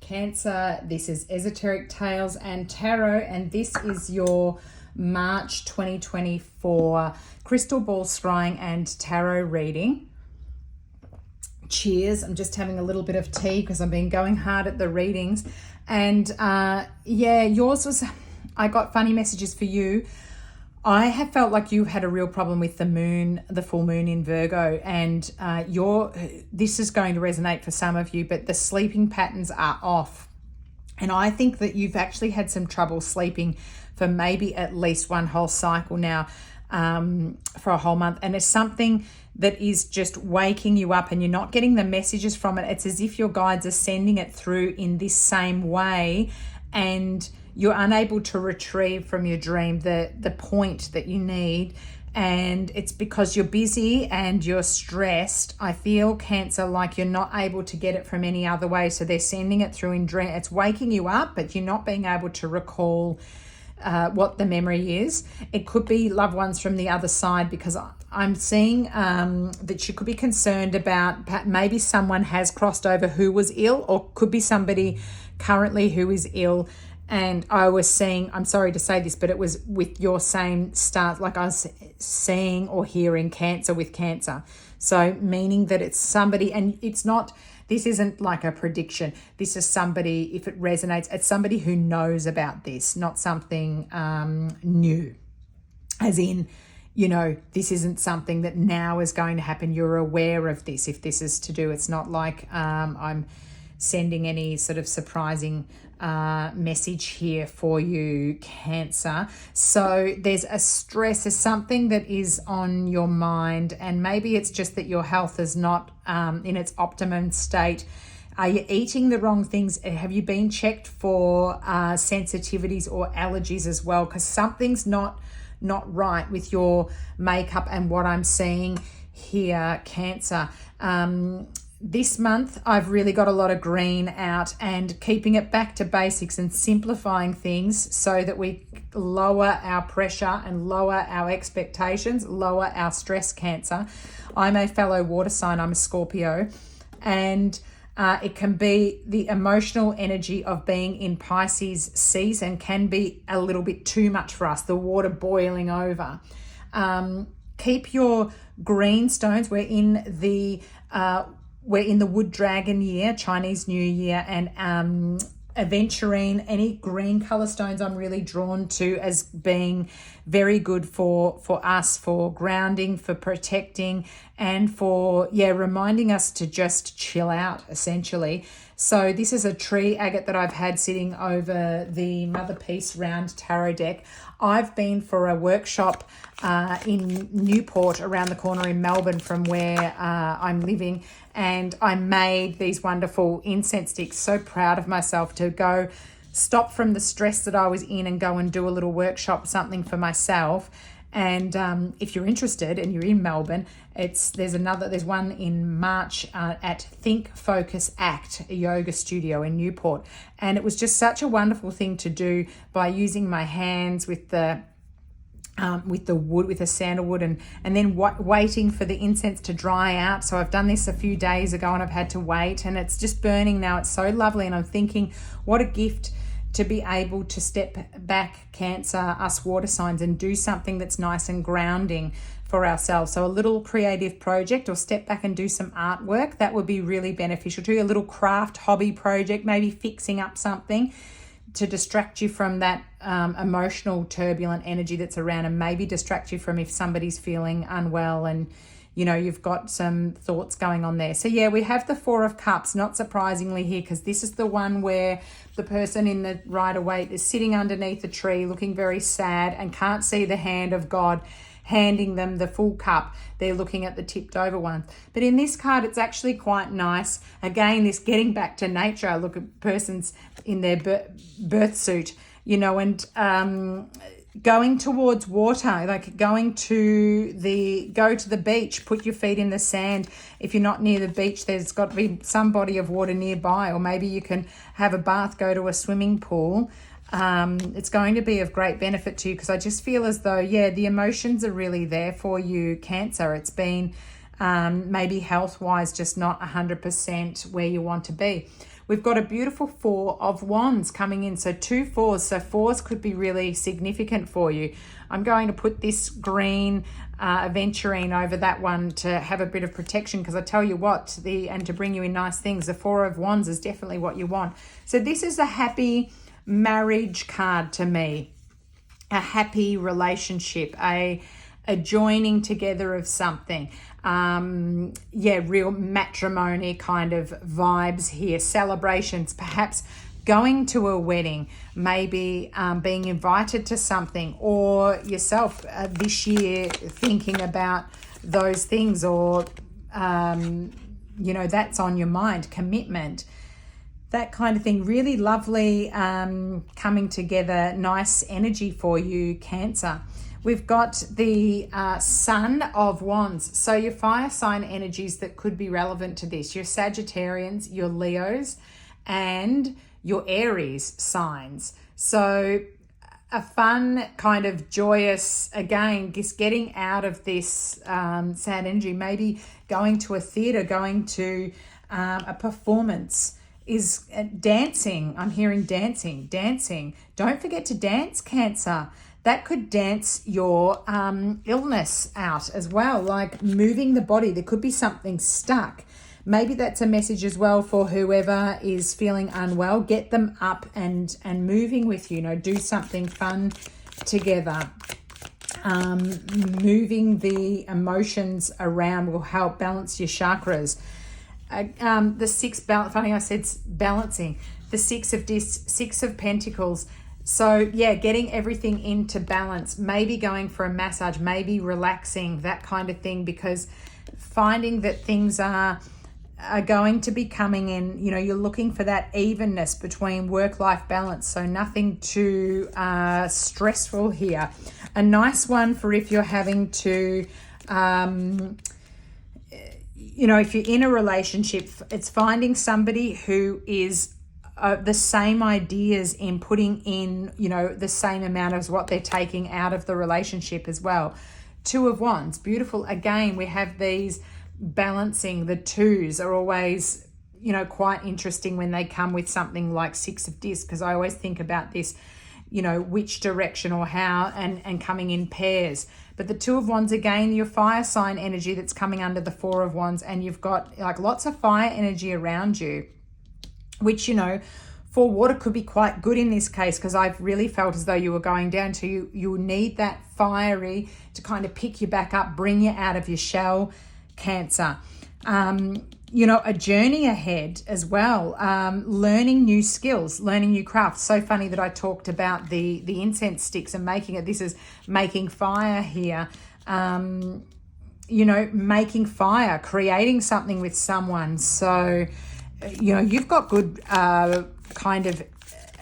Cancer, this is Esoteric Tales and Tarot, and this is your March 2024 crystal ball scrying and tarot reading. Cheers. I'm just having a little bit of tea because I've been going hard at the readings. And yeah, yours was, I got funny messages for you. I have felt like you had a real problem with the moon, the full moon in Virgo, and this is going to resonate for some of you, but the sleeping patterns are off. And I think that you've actually had some trouble sleeping for maybe at least one whole cycle now, for a whole month. And it's something that is just waking you up and you're not getting the messages from it. It's as if your guides are sending it through in this same way, and you're unable to retrieve from your dream the point that you need. And it's because you're busy and you're stressed. I feel, Cancer, like you're not able to get it from any other way. So they're sending it through in dream. It's waking you up, but you're not being able to recall what the memory is. It could be loved ones from the other side, because I'm seeing that you could be concerned about maybe someone has crossed over who was ill, or could be somebody currently who is ill. And I was seeing, I'm sorry to say this, but it was with your same start, like I was seeing or hearing Cancer with Cancer. So meaning that it's somebody, and it's not, this isn't like a prediction. This is somebody, if it resonates, it's somebody who knows about this, not something new. As in, you know, this isn't something that now is going to happen. You're aware of this. If this is to do, it's not like I'm sending any sort of surprising message here for you, Cancer. So there's a stress, there's something that is on your mind, and maybe it's just that your health is not in its optimum state. Are you eating the wrong things? Have you been checked for sensitivities or allergies as well? Because something's not right with your makeup and what I'm seeing here, Cancer. This month, I've really got a lot of green out, and keeping it back to basics and simplifying things so that we lower our pressure and lower our expectations, lower our stress, Cancer. I'm a fellow water sign. I'm a Scorpio, and it can be the emotional energy of being in Pisces season can be a little bit too much for us, the water boiling over. Keep your green stones. We're in the wood dragon year, Chinese New Year, and aventurine, any green color stones I'm really drawn to as being very good for us, for grounding, for protecting, and for, reminding us to just chill out, essentially. So this is a tree agate that I've had sitting over the Motherpeace round tarot deck. I've been for a workshop in Newport, around the corner in Melbourne from where I'm living, and I made these wonderful incense sticks. So proud of myself to go stop from the stress that I was in and go and do a little workshop, something for myself. And if you're interested and you're in Melbourne, there's one in March at Think Focus Act, a yoga studio in Newport. And it was just such a wonderful thing to do by using my hands with the wood, with the sandalwood, and then waiting for the incense to dry out. So I've done this a few days ago and I've had to wait, and it's just burning now. It's so lovely. And I'm thinking, what a gift to be able to step back, Cancer, us water signs, and do something that's nice and grounding for ourselves. So a little creative project, or step back and do some artwork, that would be really beneficial to you. A little craft hobby project, maybe fixing up something to distract you from that emotional turbulent energy that's around, and maybe distract you from if somebody's feeling unwell and you've got some thoughts going on there. So yeah, we have the Four of Cups, not surprisingly here, because this is the one where the person in the Rider-Waite is sitting underneath a tree looking very sad and can't see the hand of God handing them the full cup. They're looking at the tipped over one. But in this card, it's actually quite nice. Again, this getting back to nature. I look at persons in their birth suit, and going towards water, like go to the beach, put your feet in the sand. If you're not near the beach, there's got to be some body of water nearby, or maybe you can have a bath, go to a swimming pool. It's going to be of great benefit to you, because I just feel as though, the emotions are really there for you, Cancer. It's been maybe health-wise just not 100% where you want to be. we've got a beautiful 4 of Wands coming in. So 2 4s. So 4s could be really significant for you. I'm going to put this green aventurine over that one to have a bit of protection, because I tell you what, and to bring you in nice things, the 4 of Wands is definitely what you want. So this is a happy marriage card to me, a happy relationship, a joining together of something. Real matrimony kind of vibes here, celebrations, perhaps going to a wedding, maybe being invited to something, or yourself this year thinking about those things, or that's on your mind, commitment, that kind of thing. Really lovely coming together, nice energy for you, Cancer. We've got the Sun of Wands. So your fire sign energies that could be relevant to this, your Sagittarians, your Leos, and your Aries signs. So a fun kind of joyous, again, just getting out of this sad energy, maybe going to a theatre, going to a performance, is dancing. I'm hearing dancing. Don't forget to dance, Cancer. That could dance your illness out as well, like moving the body. There could be something stuck. Maybe that's a message as well for whoever is feeling unwell. Get them up and moving with you. Do something fun together. Moving the emotions around will help balance your chakras. The 6 funny I said balancing. The 6 of Discs, 6 of Pentacles. So getting everything into balance, maybe going for a massage, maybe relaxing, that kind of thing, because finding that things are going to be coming in, you're looking for that evenness between work-life balance, so nothing too stressful here. A nice one for if you're having to, if you're in a relationship, it's finding somebody who is the same ideas in putting in, the same amount as what they're taking out of the relationship as well. 2 of Wands, beautiful. Again, we have these balancing. The 2s are always, quite interesting when they come with something like 6 of Discs, because I always think about this, which direction or how, and coming in pairs. But the 2 of Wands, again, your fire sign energy that's coming under the 4 of Wands, and you've got like lots of fire energy around you, which, for water could be quite good in this case, because I've really felt as though you were going down to you need that fiery to kind of pick you back up, bring you out of your shell, Cancer. A journey ahead as well, learning new skills, learning new crafts. So funny that I talked about the incense sticks and making it. This is making fire here. Making fire, creating something with someone. So you've got good kind of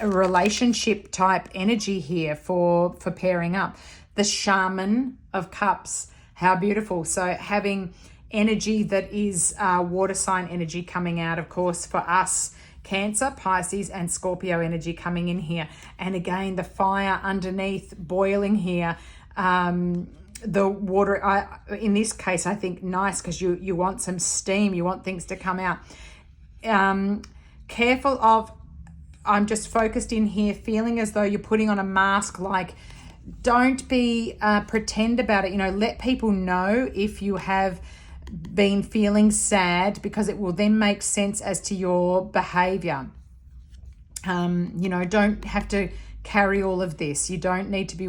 a relationship type energy here for pairing up. The Shaman of Cups, how beautiful. So having energy that is water sign energy coming out, of course, for us, Cancer, Pisces, and Scorpio energy coming in here. And again, the fire underneath boiling here. The water, in this case, I think nice, because you want some steam, you want things to come out. Careful of, I'm just focused in here, feeling as though you're putting on a mask, like don't be pretend about it. Let people know if you have been feeling sad, because it will then make sense as to your behavior. Don't have to carry all of this. You don't need to be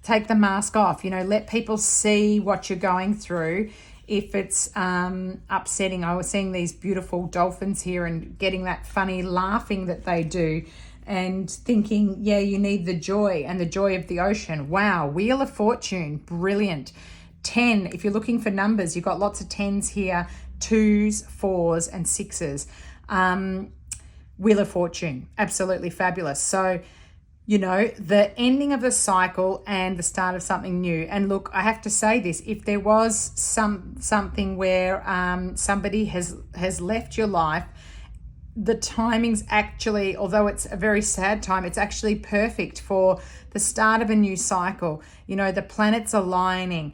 take the mask off. Let people see what you're going through. If it's upsetting, I was seeing these beautiful dolphins here and getting that funny laughing that they do, and thinking, you need the joy, and the joy of the ocean. Wow, Wheel of Fortune, brilliant. 10, if you're looking for numbers, you've got lots of 10s here, 2s, 4s, and 6s. Wheel of Fortune, absolutely fabulous. So, the ending of a cycle and the start of something new. And look, I have to say this, if there was something where somebody has left your life, the timing's actually, although it's a very sad time, it's actually perfect for the start of a new cycle. The planets aligning,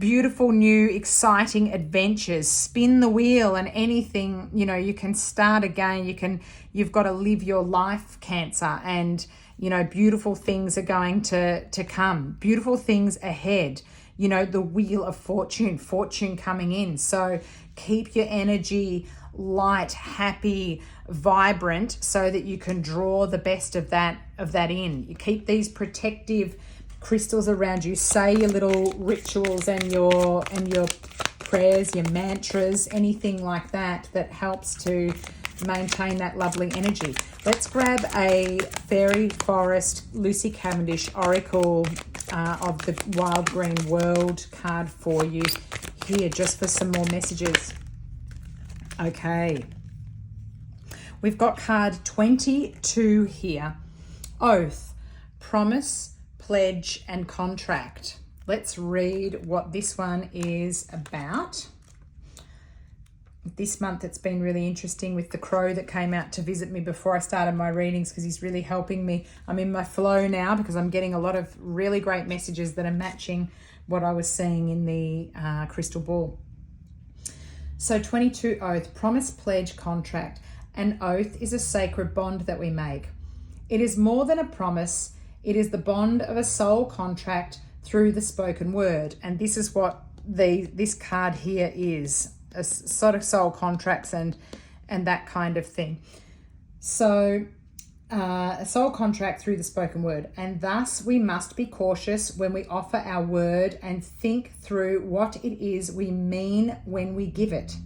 beautiful, new, exciting adventures. Spin the wheel and anything, you know, you can start again. You've got to live your life, Cancer, and, you know, beautiful things are going to come. Beautiful things ahead. You know, the wheel of fortune coming in. So keep your energy light, happy, vibrant, so that you can draw the best of that in. You keep these protective crystals around you. Say your little rituals and your prayers, your mantras, anything like that helps to maintain that lovely energy. Let's grab a Fairy Forest Lucy Cavendish Oracle of the Wild Green World card for you here, just for some more messages. Okay. We've got card 22 here. Oath, promise, pledge, and contract. Let's read what this one is about. This month it's been really interesting with the crow that came out to visit me before I started my readings, because he's really helping me. I'm in my flow now because I'm getting a lot of really great messages that are matching what I was seeing in the crystal ball. So 22, oath, promise, pledge, contract. An oath is a sacred bond that we make. It is more than a promise. It is the bond of a soul contract through the spoken word. And this is what this card here is, a sort of soul contracts and that kind of thing. So a soul contract through the spoken word. And thus we must be cautious when we offer our word and think through what it is we mean when we give it.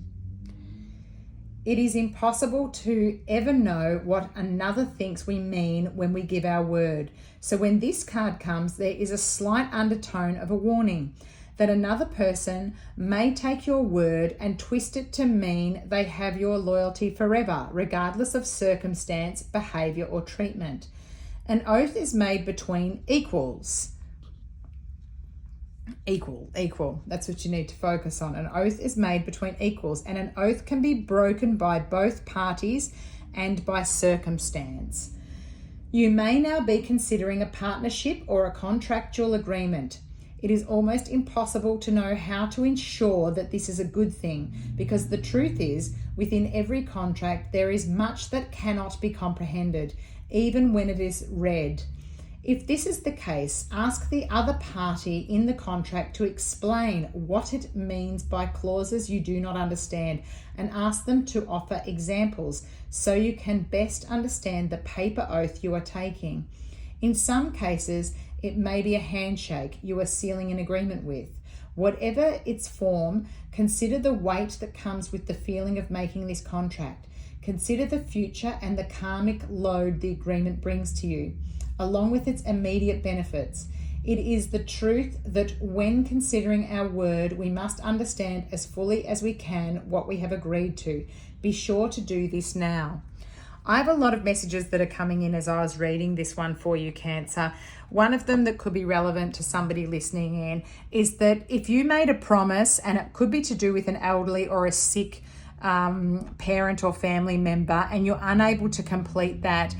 It is impossible to ever know what another thinks we mean when we give our word. So when this card comes, there is a slight undertone of a warning that another person may take your word and twist it to mean they have your loyalty forever, regardless of circumstance, behavior, or treatment. An oath is made between equals. Equal. That's what you need to focus on. An oath is made between equals, and an oath can be broken by both parties and by circumstance. You may now be considering a partnership or a contractual agreement. It is almost impossible to know how to ensure that this is a good thing, because the truth is, within every contract, there is much that cannot be comprehended, even when it is read. If this is the case, ask the other party in the contract to explain what it means by clauses you do not understand, and ask them to offer examples so you can best understand the paper oath you are taking. In some cases, it may be a handshake you are sealing an agreement with. Whatever its form, consider the weight that comes with the feeling of making this contract. Consider the future and the karmic load the agreement brings to you, along with its immediate benefits. It is the truth that when considering our word, we must understand as fully as we can what we have agreed to. Be sure to do this now. I have a lot of messages that are coming in as I was reading this one for you, Cancer. One of them that could be relevant to somebody listening in is that if you made a promise, and it could be to do with an elderly or a sick parent or family member, and you're unable to complete that,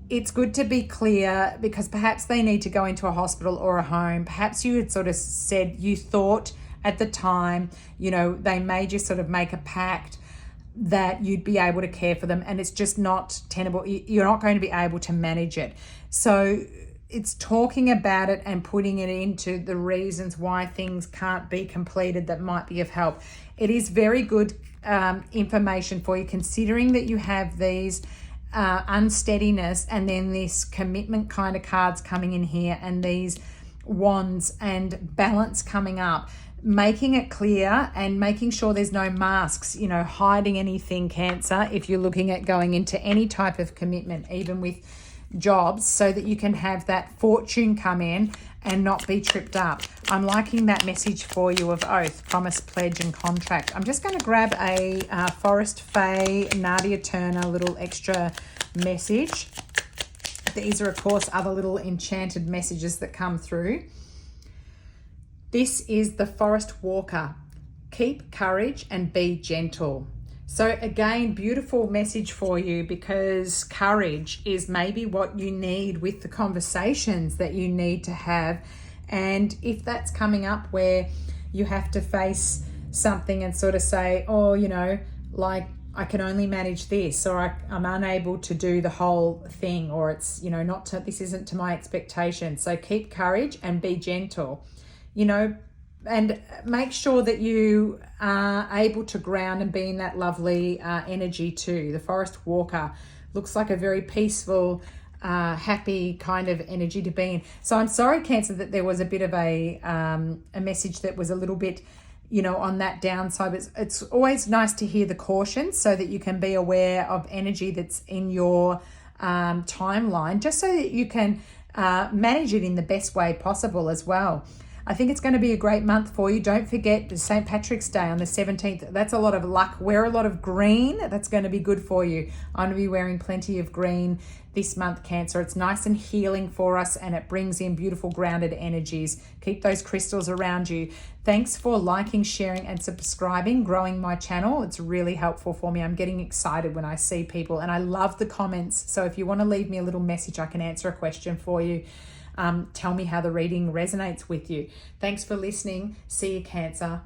it's good to be clear, because perhaps they need to go into a hospital or a home. Perhaps you had sort of said, you thought at the time, you know, they made you sort of make a pact that you'd be able to care for them, and it's just not tenable. You're not going to be able to manage it. So it's talking about it and putting it into the reasons why things can't be completed that might be of help. It is very good information for you, considering that you have these unsteadiness and then this commitment kind of cards coming in here, and these wands and balance coming up. Making it clear and making sure there's no masks, you know, hiding anything, Cancer, if you're looking at going into any type of commitment, even with jobs, so that you can have that fortune come in and not be tripped up. I'm liking that message for you of oath, promise, pledge, and contract. I'm just going to grab a Forest Fae Nadia Turner little extra message. These are, of course, other little enchanted messages that come through. This is the Forest Walker. Keep courage and be gentle. So again, beautiful message for you, because courage is maybe what you need with the conversations that you need to have. And if that's coming up where you have to face something and sort of say, oh, you know, like, I can only manage this, or I'm unable to do the whole thing, or it's, you know, this isn't to my expectation. So keep courage and be gentle, you know, and make sure that you are able to ground and be in that lovely energy too. The forest walker looks like a very peaceful, happy kind of energy to be in. So I'm sorry, Cancer, that there was a bit of a message that was a little bit, you know, on that downside. It's always nice to hear the caution so that you can be aware of energy that's in your timeline, just so that you can manage it in the best way possible as well. I think it's going to be a great month for you. Don't forget the St. Patrick's Day on the 17th. That's a lot of luck. Wear a lot of green. That's going to be good for you. I'm going to be wearing plenty of green this month, Cancer. It's nice and healing for us, and it brings in beautiful grounded energies. Keep those crystals around you. Thanks for liking, sharing, and subscribing, growing my channel. It's really helpful for me. I'm getting excited when I see people, and I love the comments. So if you want to leave me a little message, I can answer a question for you. Tell me how the reading resonates with you. Thanks for listening. See you, Cancer.